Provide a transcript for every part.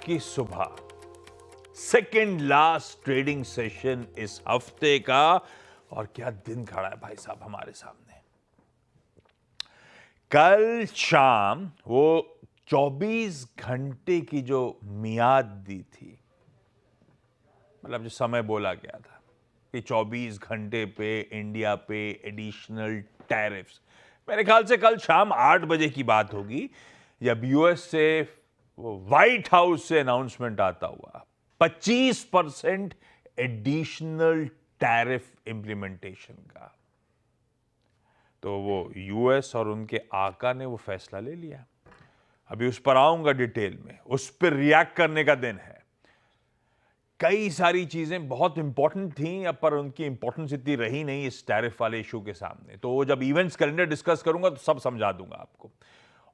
की सुबह, second last trading session इस हफ्ते का, और क्या दिन खड़ा है भाई साहब हमारे सामने। कल शाम वो 24 घंटे की जो मियाद दी थी, मतलब जो समय बोला गया था कि 24 घंटे पे इंडिया पे एडिशनल टैरिफ्स, मेरे ख्याल से कल शाम 8 बजे की बात होगी जब यूएस से वो व्हाइट हाउस से अनाउंसमेंट आता हुआ 25% एडिशनल टैरिफ इंप्लीमेंटेशन का। तो वो यूएस और उनके आका ने वो फैसला ले लिया। अभी उस पर आऊंगा डिटेल में, उस पर रिएक्ट करने का दिन है। कई सारी चीजें बहुत इंपॉर्टेंट थी, अब पर उनकी इंपॉर्टेंस इतनी रही नहीं इस टैरिफ वाले इशू के सामने। तो जब इवेंट्स कैलेंडर डिस्कस करूंगा तो सब समझा दूंगा आपको।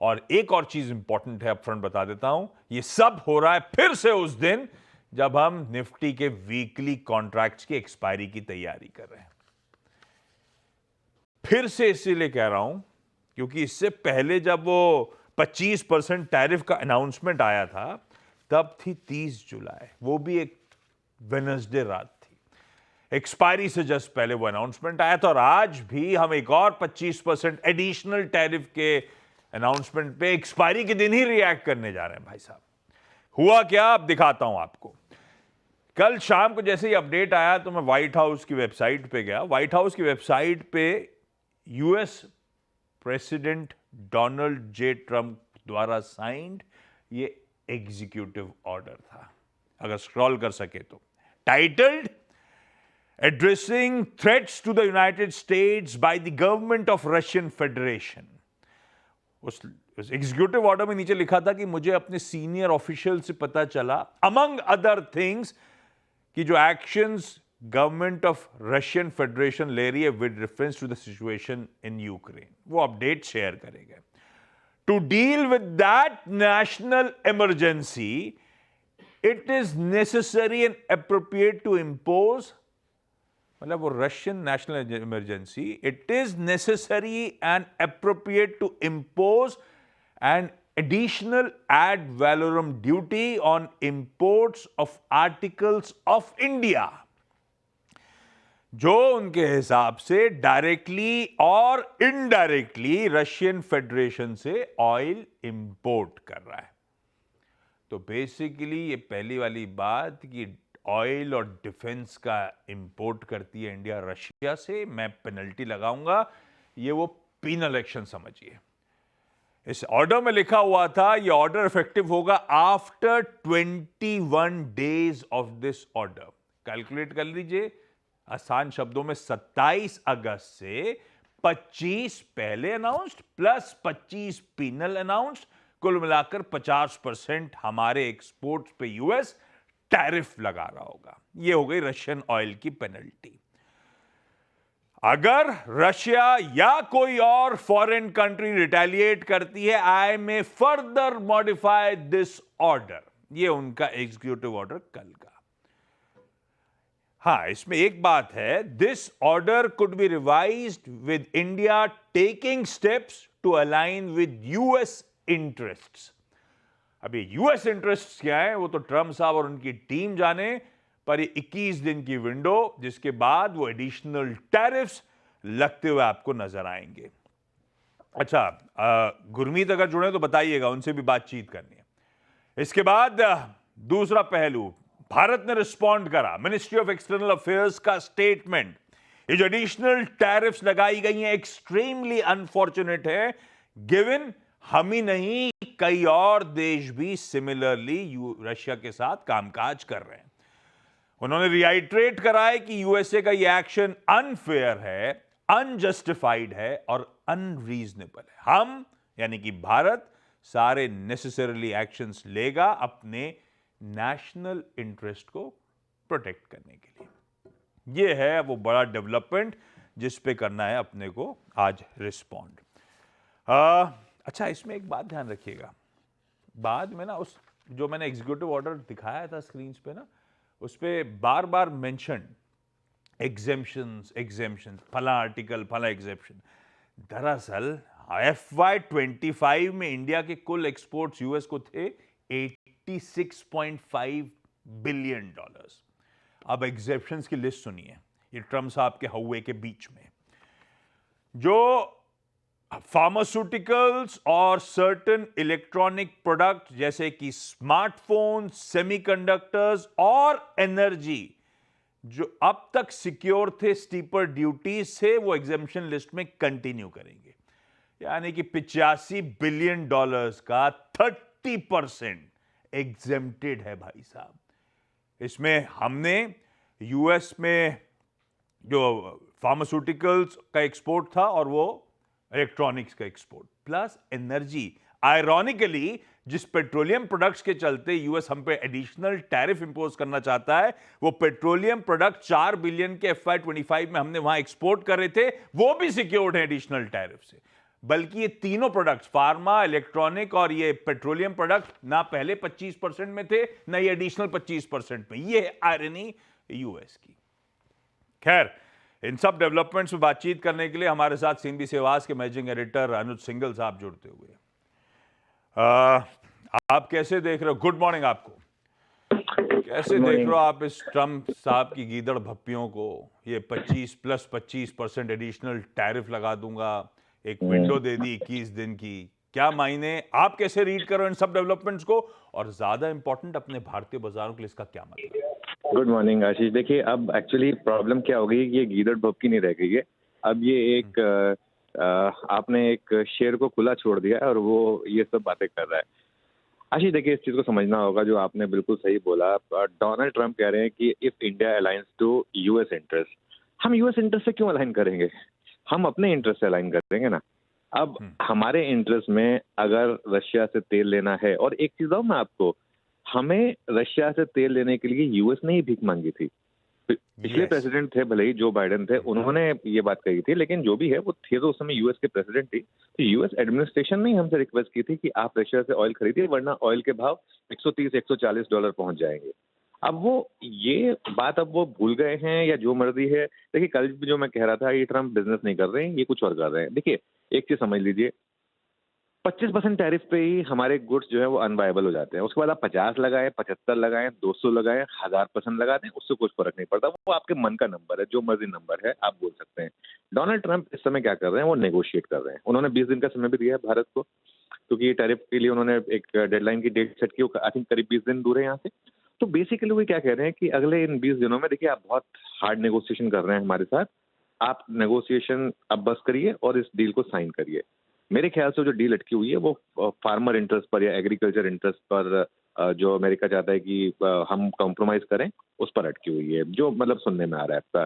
और एक और चीज इंपॉर्टेंट है, अपफ्रंट बता देता हूं, ये सब हो रहा है फिर से उस दिन जब हम निफ्टी के वीकली कॉन्ट्रैक्ट्स की एक्सपायरी की तैयारी कर रहे हैं। फिर से इसीलिए कह रहा हूं क्योंकि इससे पहले जब वो 25% टैरिफ का अनाउंसमेंट आया था तब थी 30 जुलाई, वो भी एक वेडनेसडे रात थी। एक्सपायरी से जस्ट पहले वो अनाउंसमेंट आया था, और आज भी हम एक और 25% एडिशनल टैरिफ के अनाउंसमेंट पे एक्सपायरी के दिन ही रिएक्ट करने जा रहे हैं भाई साहब। हुआ क्या, अब दिखाता हूं आपको। कल शाम को जैसे ही अपडेट आया तो मैं व्हाइट हाउस की वेबसाइट पे गया। व्हाइट हाउस की वेबसाइट पे US president Donald J Trump द्वारा साइंड ये एग्जीक्यूटिव ऑर्डर था, अगर स्क्रॉल कर सके तो, titled addressing threats to the United States by the government of Russian Federation. उस एग्जीक्यूटिव ऑर्डर में नीचे लिखा था कि मुझे अपने सीनियर ऑफिशियल से पता चला, अमंग अदर थिंग्स, कि जो actions government of Russian Federation ले रही है with reference to the situation in Ukraine, वो अपडेट शेयर करेंगे। To deal with that national emergency it is necessary and appropriate to impose, मतलब वो Russian national emergency, it is necessary and appropriate to impose an additional ad valorem duty on imports of articles of India, जो उनके हिसाब से directly और indirectly Russian federation से oil import कर रहा है। तो बेसिकली ये पहली वाली बात कि ऑयल और डिफेंस का इंपोर्ट करती है इंडिया रशिया से, मैं पेनल्टी लगाऊंगा, ये वो पीनल एक्शन समझिए। इस ऑर्डर में लिखा हुआ था ये ऑर्डर इफेक्टिव होगा after 21 days of this order. Calculate कर लीजिए, आसान शब्दों में 27 अगस्त से 25 पहले अनाउंस्ड प्लस 25 पीनल अनाउंस्ड, कुल मिलाकर 50% हमारे एक्सपोर्ट्स पे यूएस टैरिफ लगा रहा होगा। ये हो गई रशियन ऑयल की पेनल्टी। अगर रशिया या कोई और फॉरेन कंट्री रिटेलिएट करती है, आई मे फर्दर मॉडिफाई दिस ऑर्डर। ये उनका एग्जीक्यूटिव ऑर्डर कल का। हां, इसमें एक बात है, this order could be revised with India taking steps to align with US interests. अभी यूएस इंटरेस्ट्स क्या है वो तो ट्रंप साहब और उनकी टीम जाने, पर ये 21 दिन की विंडो, जिसके बाद वो एडिशनल टैरिफ्स लगते हुए आपको नजर आएंगे। अच्छा, गुरमीत अगर जुड़े तो बताइएगा, उनसे भी बातचीत करनी है। इसके बाद दूसरा पहलू, भारत ने रिस्पॉन्ड करा, मिनिस्ट्री ऑफ एक्सटर्नल अफेयर्स का स्टेटमेंट, ये जो एडिशनल टैरिफ्स लगाई गई हैं एक्सट्रीमली अनफॉर्चुनेट है, गिवन हम ही नहीं कई और देश भी सिमिलरली रशिया के साथ कामकाज कर रहे हैं। उन्होंने रिआइट्रेट करा है कि यूएसए का यह एक्शन अनफेयर है, अनजस्टिफाइड है और अनरीजनेबल है। हम यानी कि भारत सारे नेसेसरली एक्शंस लेगा अपने नेशनल इंटरेस्ट को प्रोटेक्ट करने के लिए। यह है वो बड़ा डेवलपमेंट जिस पे करना है अपने को आज रिस्पॉन्ड। अच्छा, इसमें एक बात ध्यान रखिएगा, बाद में ना उस जो मैंने एग्जीक्यूटिव ऑर्डर दिखाया था स्क्रीन पे ना, उस पर बार बार मेंशन एग्जेम्पशंस, फला आर्टिकल, फला एग्जेप्शन। दरअसल FY25 में इंडिया के कुल एक्सपोर्ट्स यूएस को थे $86.5 बिलियन। अब एग्जेप्शंस की लिस्ट सुनिए, ये ट्रम्प साहब के हौवे के बीच में जो फार्मास्यूटिकल्स और सर्टेन इलेक्ट्रॉनिक प्रोडक्ट जैसे कि स्मार्टफोन, सेमीकंडक्टर्स और एनर्जी जो अब तक सिक्योर थे स्टीपर ड्यूटी से, वो एग्जेम्पशन लिस्ट में कंटिन्यू करेंगे। यानी कि $85 बिलियन का 30% एग्जेम्प्टेड है भाई साहब। इसमें हमने यूएस में जो फार्मास्यूटिकल्स का एक्सपोर्ट था और वो इलेक्ट्रॉनिक्स का एक्सपोर्ट प्लस एनर्जी। आयरॉनिकली जिस पेट्रोलियम प्रोडक्ट्स के चलते यूएस हम पे एडिशनल टैरिफ इंपोज करना चाहता है, वो पेट्रोलियम प्रोडक्ट 4 बिलियन के FY25 में हमने वहां एक्सपोर्ट कर रहे थे, वो भी सिक्योर्ड है एडिशनल टैरिफ से। बल्कि ये तीनों प्रोडक्ट्स, फार्मा, इलेक्ट्रॉनिक और ये पेट्रोलियम प्रोडक्ट, ना पहले 25% में थे ना ये एडिशनल 25% में। ये है आयरनी यूएस की। खैर, इन सब डेवलपमेंट्स में बातचीत करने के लिए हमारे साथ सीएनबी सेवास के मैनेजिंग एडिटर अनुज सिंघल साहब जुड़ते हुए। आप कैसे देख रहे हो? गुड मॉर्निंग आपको। कैसे देख रहे हो आप इस ट्रम्प साहब की गीदड़ भप्पियों को? ये 25 प्लस 25% एडिशनल टैरिफ लगा दूंगा, एक विंडो दे दी 21 दिन की, क्या मायने? आप कैसे रीड करो इन सब डेवलपमेंट्स को, और ज्यादा इंपॉर्टेंट अपने भारतीय बाजारों के लिए इसका क्या मतलब? गुड मॉर्निंग आशीष। देखिए, अब एक्चुअली प्रॉब्लम क्या हो गई कि ये गीदड़ भपकी नहीं रह गई है। अब ये एक आपने एक शेर को खुला छोड़ दिया है और वो ये सब बातें कर रहा है। आशीष देखिए, इस चीज को समझना होगा, जो आपने बिल्कुल सही बोला। डोनाल्ड ट्रंप कह रहे हैं कि if India aligns to US interest, हम यूएस इंटरेस्ट से क्यों अलाइन करेंगे? हम अपने इंटरेस्ट से अलाइन करेंगे ना। अब हमारे इंटरेस्ट में अगर रशिया से तेल लेना है, और एक चीज और मैं आपको, हमें रशिया से तेल लेने के लिए यूएस ने ही भीख मांगी थी। पिछले प्रेसिडेंट थे, भले ही जो बाइडेन थे, उन्होंने ये बात कही थी, लेकिन जो भी है वो थे तो उस समय यूएस के प्रेसिडेंट थी। तो यूएस एडमिनिस्ट्रेशन ने हमसे रिक्वेस्ट की थी कि आप रशिया से ऑयल खरीदिए, वरना ऑयल के भाव $130-140 पहुंच जाएंगे। अब वो ये बात अब वो भूल गए हैं या जो मर्जी है। देखिए, कल भी जो मैं कह रहा था, ये ट्रम्प बिजनेस नहीं कर रहे हैं, ये कुछ और कर रहे हैं। देखिए, एक चीज समझ लीजिए, 25% टैरिफ पे ही हमारे गुड्स जो है वो अनवायबल हो जाते हैं। उसके बाद आप 50 लगाएं, 75 लगाएं, 200 लगाएं, 1000% लगा दें, उससे कुछ फर्क नहीं पड़ता। वो आपके मन का नंबर है, जो मर्जी नंबर है आप बोल सकते हैं। डोनाल्ड ट्रंप इस समय क्या कर रहे हैं? वो नेगोशिएट कर रहे हैं। उन्होंने 20 दिन का समय भी दिया है भारत को, क्योंकि ये टैरिफ के लिए उन्होंने एक डेडलाइन की डेट सेट की, आई थिंक करीब 20 दिन दूर है यहाँ से। तो बेसिकली वो क्या कह रहे हैं कि अगले इन 20 दिनों में, देखिए, आप बहुत हार्ड नेगोशिएशन कर रहे हैं हमारे साथ, आप नेगोशिएशन अब बस करिए और इस डील को साइन करिए। मेरे ख्याल से जो डील अटकी हुई है वो फार्मर इंटरेस्ट पर या एग्रीकल्चर इंटरेस्ट पर, जो अमेरिका चाहता है कि हम कॉम्प्रोमाइज करें, उस पर अटकी हुई है, जो मतलब सुनने में आ रहा है आपका।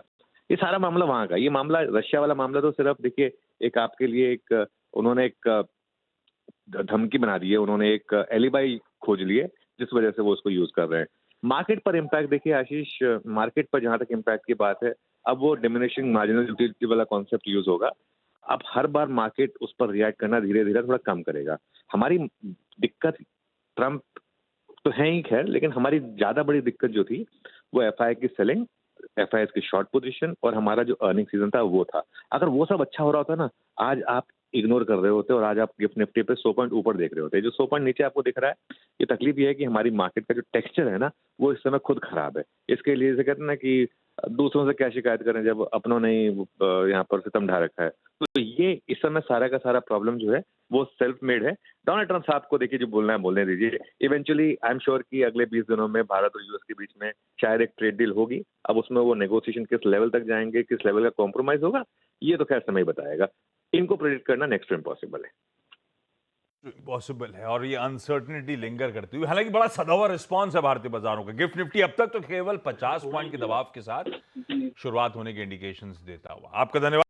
ये सारा मामला वहाँ का, ये मामला रशिया वाला मामला तो सिर्फ देखिए एक आपके लिए एक उन्होंने एक धमकी बना दी है, उन्होंने एक एलिबाई खोज लिए जिस वजह से वो उसको यूज कर रहे हैं। मार्केट पर इम्पैक्ट देखिए आशीष, मार्केट पर जहां तक इम्पैक्ट की बात है, अब वो डिमिनिशिंग मार्जिनल यूटिलिटी वाला कॉन्सेप्ट यूज होगा। अब हर बार मार्केट उस पर रिएक्ट करना धीरे धीरे थोड़ा कम करेगा। हमारी दिक्कत ट्रम्प तो है ही खैर, लेकिन हमारी ज्यादा बड़ी दिक्कत जो थी वो एफआई की सेलिंग, एफआई की शॉर्ट पोजीशन और हमारा जो अर्निंग सीजन था वो था। अगर वो सब अच्छा हो रहा होता ना, आज आप इग्नोर कर रहे होते और आज आप गिफ्ट निफ्टी पे 100 पॉइंट ऊपर देख रहे होते। जो 100 पॉइंट नीचे आपको दिख रहा है, ये तकलीफ ये है कि हमारी मार्केट का जो टेक्सचर है ना, वो इस समय खुद खराब है। इसके लिए जैसे कहते हैं ना कि दूसरों से क्या शिकायत करें जब अपनों ने यहाँ पर सितम ढा रखा है। तो ये इस समय सारा का सारा प्रॉब्लम जो है वो सेल्फ मेड है। डोनाल्ड ट्रंप साहब को देखिए, जो बोलना है बोलने दीजिए। इवेंचुअली आई एम श्योर कि अगले 20 दिनों में भारत और यूएस के बीच में शायद एक ट्रेड डील होगी। अब उसमें वो नेगोशिएशन किस लेवल तक जाएंगे, किस लेवल का कॉम्प्रोमाइज होगा, ये तो खैर समय बताएगा। इनको प्रेडिक्ट करना नेक्स्ट टू इम्पॉसिबल है। इम्पॉसिबल है, और ये अनसर्टनिटी लिंगर करती हुई। हालांकि बड़ा सदावर रिस्पांस है भारतीय बाजारों का। गिफ्ट निफ्टी अब तक तो केवल 50 पॉइंट के दबाव के साथ शुरुआत होने के इंडिकेशंस देता हुआ। आपका धन्यवाद।